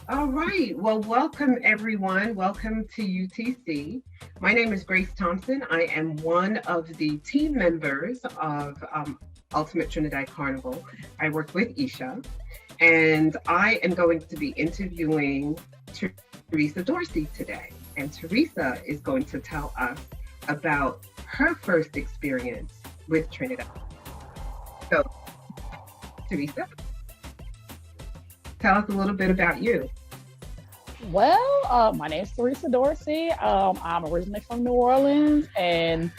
All right. Well, welcome everyone. Welcome to UTC. My name is Grace Thompson. I am one of the team members of Ultimate Trinidad Carnival. I work with Isha, and I am going to be interviewing Theresa Dorsey today. And Theresa is going to tell us about her first experience with Trinidad. So, Theresa, tell us a little bit about you. Well, my name is Theresa Dorsey. I'm originally from New Orleans and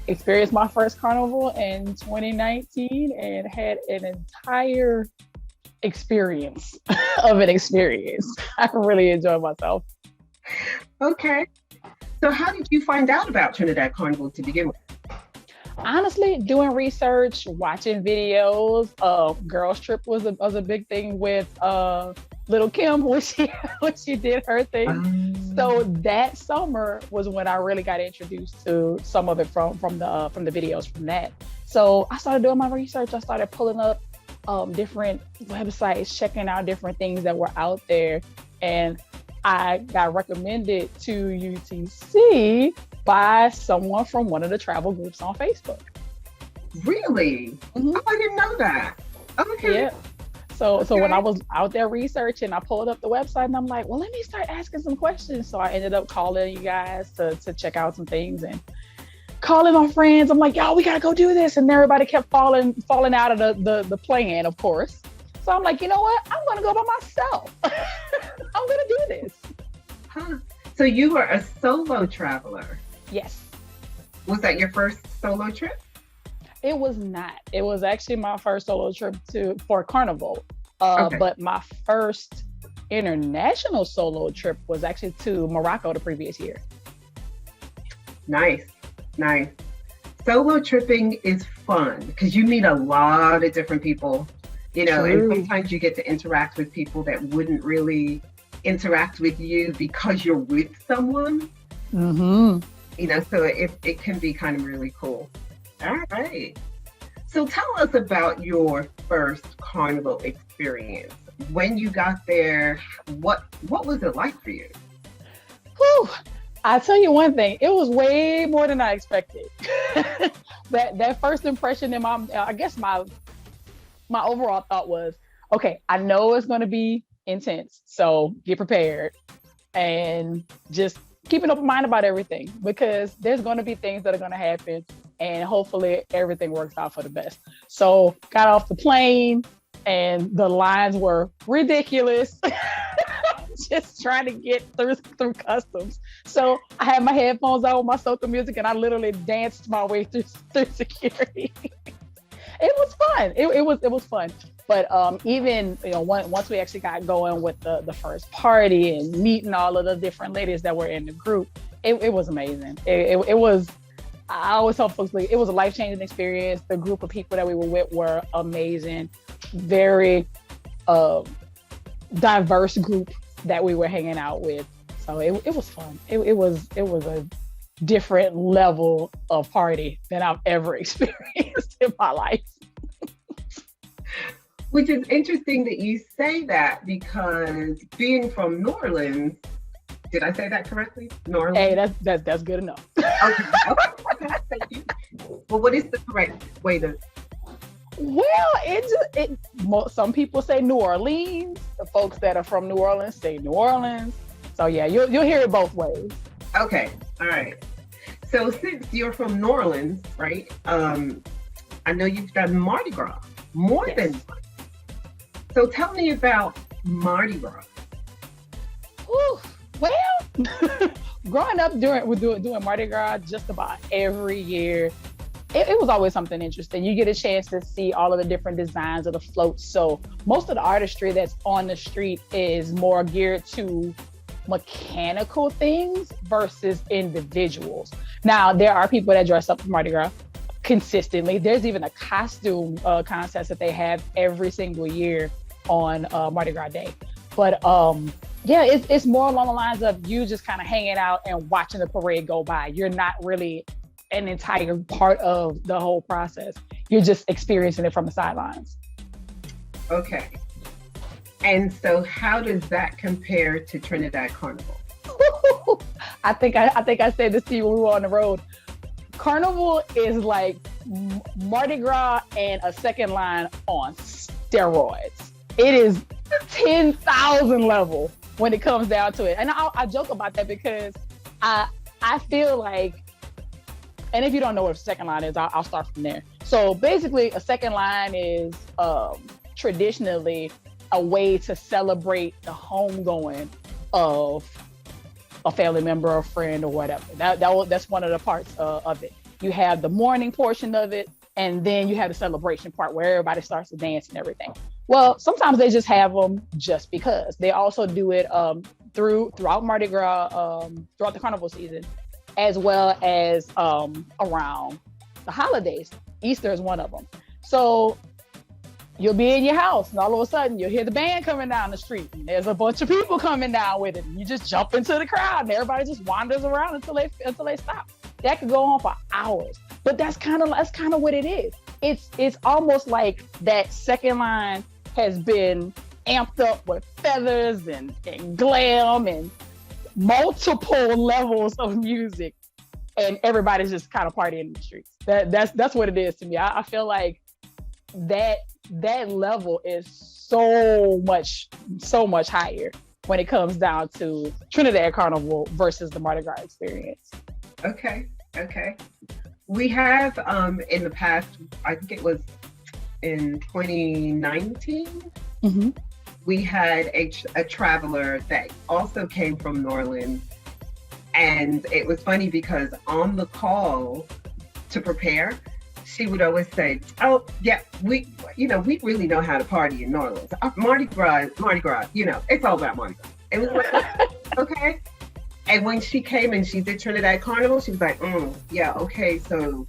experienced my first carnival in 2019 and had an entire experience of an experience. I really enjoyed myself. Okay. So how did you find out about Trinidad Carnival to begin with? Honestly, doing research, watching videos. Girls Trip was a big thing with Little Kim when she did her thing. So that summer was when I really got introduced to some of it from the videos from that. So I started doing my research. I started pulling up different websites, checking out different things that were out there, and I got recommended to UTC by someone from one of the travel groups on Facebook. Really? Mm-hmm. Oh, I didn't know that. Okay. Yeah. So when I was out there researching, I pulled up the website and I'm like, well, let me start asking some questions. So I ended up calling you guys to check out some things and calling my friends. I'm like, yo, we gotta go do this. And everybody kept falling out of the plan, of course. So I'm like, you know what? I'm gonna go by myself. I'm gonna do this. Huh. So you were a solo traveler. Yes. Was that your first solo trip? It was not. It was actually my first solo trip for Carnival. Okay. But my first international solo trip was actually to Morocco the previous year. Nice. Solo tripping is fun because you meet a lot of different people, and sometimes you get to interact with people that wouldn't really interact with you because you're with someone. Mm-hmm. So it can be kind of really cool. All right. So tell us about your first carnival experience. When you got there, what was it like for you? Whew. I'll tell you one thing, it was way more than I expected. that first impression in my overall thought was, okay, I know it's going to be intense, so get prepared and just keep an open mind about everything because there's going to be things that are going to happen and hopefully everything works out for the best. So got off the plane and the lines were ridiculous. Just trying to get through customs. So I had my headphones on with my soca music and I literally danced my way through security. It was fun. It was fun. But even once we actually got going with the first party and meeting all of the different ladies that were in the group, it was amazing. It was. I always tell folks it was a life-changing experience. The group of people that we were with were amazing, very diverse group that we were hanging out with. So it was fun. It was a different level of party than I've ever experienced in my life. Which is interesting that you say that because being from New Orleans, did I say that correctly? New Orleans? Hey, that's good enough. Okay. Thank you. Well, what is the correct way to? Well, some people say New Orleans. The folks that are from New Orleans say New Orleans. So yeah, you'll hear it both ways. Okay. All right. So since you're from New Orleans, right? I know you've done Mardi Gras more than one. So tell me about Mardi Gras. Ooh, well, growing up doing Mardi Gras just about every year, it was always something interesting. You get a chance to see all of the different designs of the floats. So most of the artistry that's on the street is more geared to mechanical things versus individuals. Now, there are people that dress up for Mardi Gras consistently. There's even a costume contest that they have every single year on Mardi Gras Day. But it's more along the lines of you just kind of hanging out and watching the parade go by. You're not really an entire part of the whole process. You're just experiencing it from the sidelines. Okay. And so how does that compare to Trinidad Carnival? I think I said this to you when we were on the road. Carnival is like Mardi Gras and a second line on steroids. It is 10,000 level when it comes down to it. And I joke about that because I feel like, and if you don't know what a second line is, I'll start from there. So basically, a second line is traditionally a way to celebrate the homegoing of a family member or friend or whatever. That's one of the parts of it. You have the morning portion of it, and then you have the celebration part where everybody starts to dance and everything. Well, sometimes they just have them just because. They also do it throughout Mardi Gras, throughout the carnival season, as well as around the holidays. Easter is one of them. So you'll be in your house and all of a sudden you'll hear the band coming down the street and there's a bunch of people coming down with it. And you just jump into the crowd and everybody just wanders around until they stop. That could go on for hours, but that's kind of what it is. It's almost like that second line has been amped up with feathers and glam and multiple levels of music, and everybody's just kind of partying in the streets. That's what it is to me. I feel like that level is so much higher when it comes down to Trinidad Carnival versus the Mardi Gras experience. Okay. We have in the past, I think it was in 2019, mm-hmm. we had a traveler that also came from New Orleans. And it was funny because on the call to prepare, she would always say, "Oh, yeah, we really know how to party in New Orleans. Mardi Gras, it's all about Mardi Gras." And we were like, okay. And when she came and she did Trinidad Carnival, she was like, yeah, okay, so,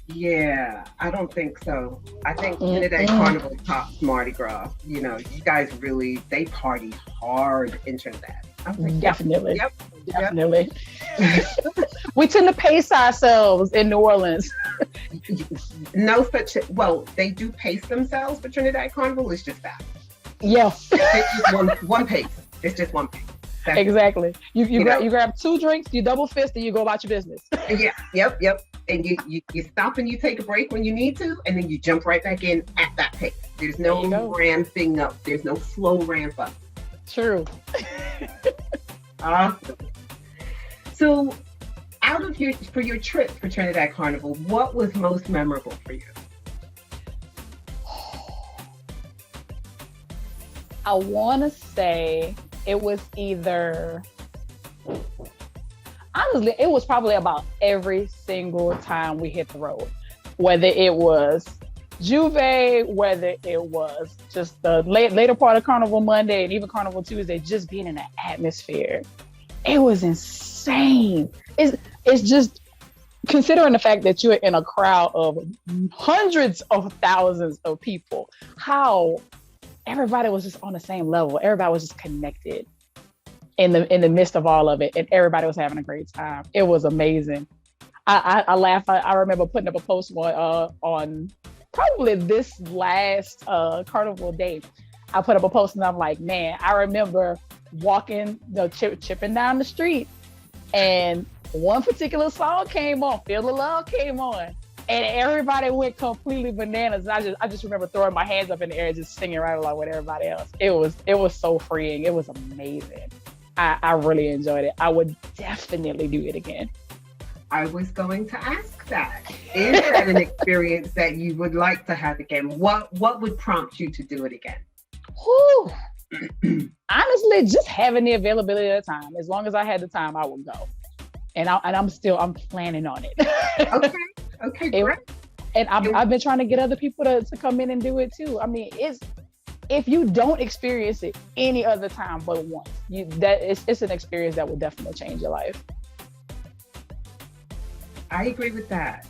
yeah, I don't think so. I think Trinidad Carnival tops Mardi Gras. You guys really, they party hard in Trinidad. I was like, definitely. Yep. Definitely. We tend to pace ourselves in New Orleans. Well, they do pace themselves, but Trinidad Carnival is just that. Yeah. It's just one pace. It's just one pace. That's exactly. You grab 2 drinks, you double fist, and you go about your business. Yeah. Yep. And you stop and you take a break when you need to, and then you jump right back in at that pace. There's no ramping up. There's no slow ramp up. True. Awesome. So, for your trip for Trinidad Carnival, what was most memorable for you? I want to say it was honestly, it was probably about every single time we hit the road, whether it was Juve, whether it was just the later part of Carnival Monday and even Carnival Tuesday, just being in the atmosphere. It was insane. It's just, considering the fact that you're in a crowd of hundreds of thousands of people, how everybody was just on the same level. Everybody was just connected in the midst of all of it, and everybody was having a great time. It was amazing. I laugh. I remember putting up a post on probably this last Carnival day. I put up a post and I'm like, man, I remember walking, chipping down the street, and one particular song came on, Feel the Love came on, and everybody went completely bananas. And I just remember throwing my hands up in the air, just singing right along with everybody else. It was so freeing. It was amazing. I really enjoyed it. I would definitely do it again. I was going to ask that. Is that an experience that you would like to have again? What would prompt you to do it again? Honestly, just having the availability of the time. As long as I had the time, I would go. And I'm planning on it. Okay, great. And I've been trying to get other people to come in and do it too. I mean, if you don't experience it any other time but once, it's an experience that will definitely change your life. I agree with that.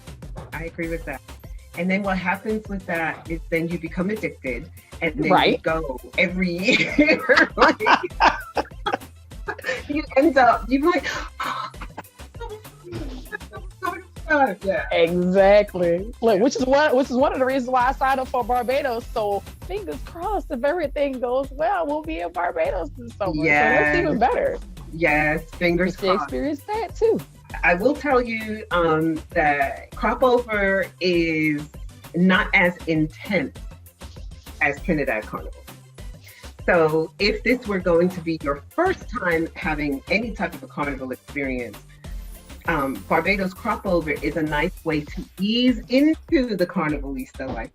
And then what happens with that is then you become addicted, and then you go every year. You end up, you're like, time. Yeah. Exactly. Look, which is one of the reasons why I signed up for Barbados. So fingers crossed, if everything goes well, we'll be in Barbados this summer. Yes. So that's even better. Yes, fingers Get to crossed. experience that too. I will tell you that crop over is not as intense as Trinidad Carnival. So if this were going to be your first time having any type of a carnival experience, Barbados crop over is a nice way to ease into the Carnivalista life.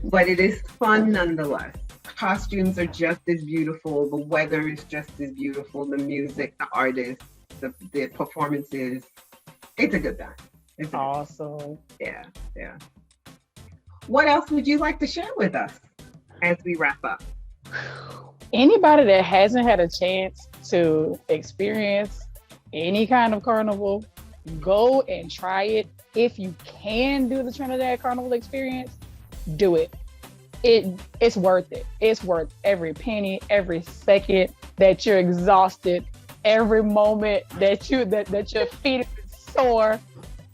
But it is fun nonetheless. Costumes are just as beautiful. The weather is just as beautiful. The music, the artists, the performances. It's a good time. It's awesome. Yeah. What else would you like to share with us as we wrap up? Anybody that hasn't had a chance to experience any kind of carnival, go and try it. If you can do the Trinidad Carnival experience, do it. It's worth it. It's worth every penny, every second that you're exhausted, every moment that your feet are sore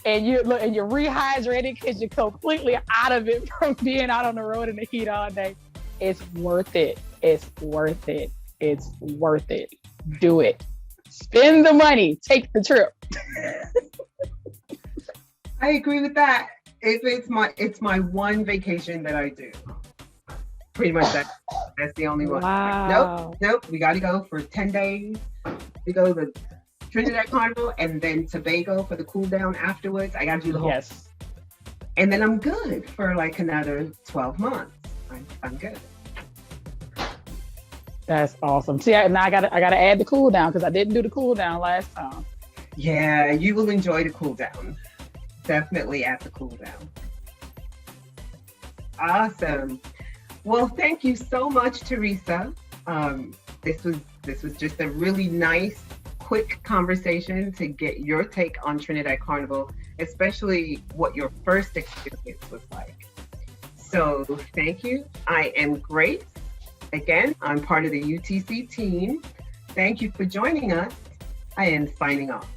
and you're rehydrated because you're completely out of it from being out on the road in the heat all day. It's worth it. It's worth it. It's worth it. Do it. Spend the money. Take the trip. I agree with that. It's my one vacation that I do. Pretty much that's the only one. Wow. Like, nope. We got to go for 10 days. We go to Trinidad Carnival and then Tobago for the cool down afterwards. I got to do the whole. Yes. And then I'm good for like another 12 months. I'm good. That's awesome. See, now I gotta add the cool down because I didn't do the cool down last time. Yeah, you will enjoy the cool down. Definitely at the cool down. Awesome. Well, thank you so much, Theresa. This was just a really nice, quick conversation to get your take on Trinidad Carnival, especially what your first experience was like. So thank you. I am Grace. Again, I'm part of the UTC team. Thank you for joining us. I am signing off.